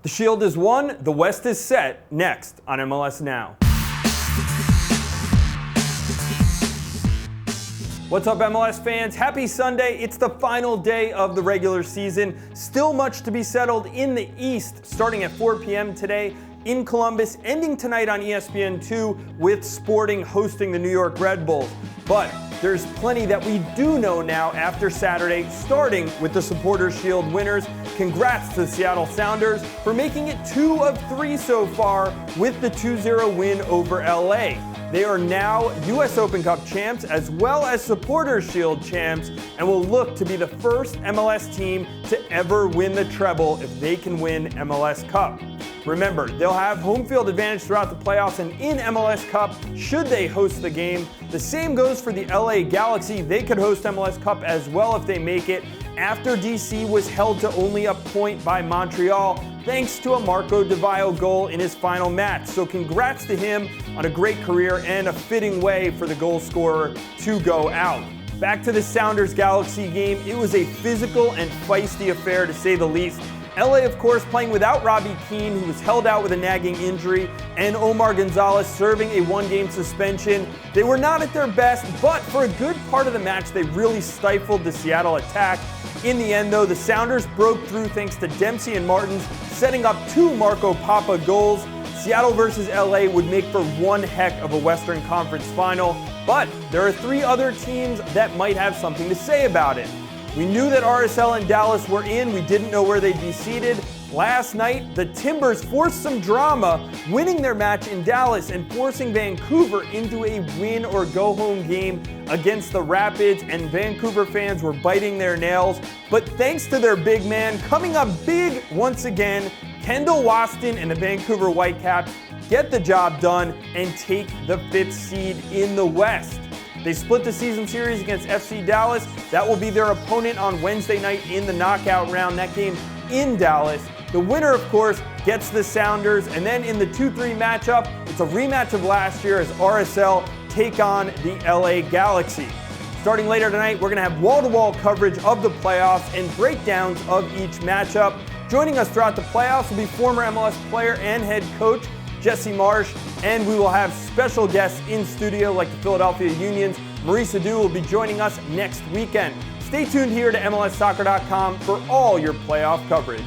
The Shield is won, the West is set, next on MLS Now. What's up, MLS fans? Happy Sunday. It's the final day of the regular season. Still much to be settled in the East, starting at 4 p.m. today in Columbus, ending tonight on ESPN2 with Sporting hosting the New York Red Bulls. But there's plenty that we do know now after Saturday, starting with the Supporters Shield winners. Congrats to the Seattle Sounders for making it 2 of 3 so far with the 2-0 win over LA. They are now US Open Cup champs as well as Supporters Shield champs and will look to be the first MLS team to ever win the treble if they can win MLS Cup. Remember, they'll have home field advantage throughout the playoffs and in MLS Cup should they host the game. The same goes for the LA Galaxy. They could host MLS Cup as well if they make it after DC was held to only a point by Montreal thanks to a Marco Di Vaio goal in his final match. So congrats to him on a great career and a fitting way for the goal scorer to go out. Back to the Sounders Galaxy game, it was a physical and feisty affair to say the least. LA, of course, playing without Robbie Keane, who was held out with a nagging injury, and Omar Gonzalez serving a one-game suspension. They were not at their best, but for a good part of the match, they really stifled the Seattle attack. In the end, though, the Sounders broke through thanks to Dempsey and Martins, setting up 2 Marco Papa goals. Seattle versus LA would make for one heck of a Western Conference final, but there are 3 other teams that might have something to say about it. We knew that RSL and Dallas were in. We didn't know where they'd be seated. Last night, the Timbers forced some drama, winning their match in Dallas and forcing Vancouver into a win-or-go-home game against the Rapids, and Vancouver fans were biting their nails. But thanks to their big man, coming up big once again, Kendall Waston and the Vancouver Whitecaps get the job done and take the 5th seed in the West. They split the season series against FC Dallas. That will be their opponent on Wednesday night in the knockout round. That game in Dallas. The winner, of course, gets the Sounders. And then in the 2-3 matchup, it's a rematch of last year as RSL take on the LA Galaxy. Starting later tonight, we're going to have wall-to-wall coverage of the playoffs and breakdowns of each matchup. Joining us throughout the playoffs will be former MLS player and head coach Jesse Marsh, and we will have special guests in studio like the Philadelphia Union's Maurice Adu will be joining us next weekend. Stay tuned here to MLSsoccer.com for all your playoff coverage.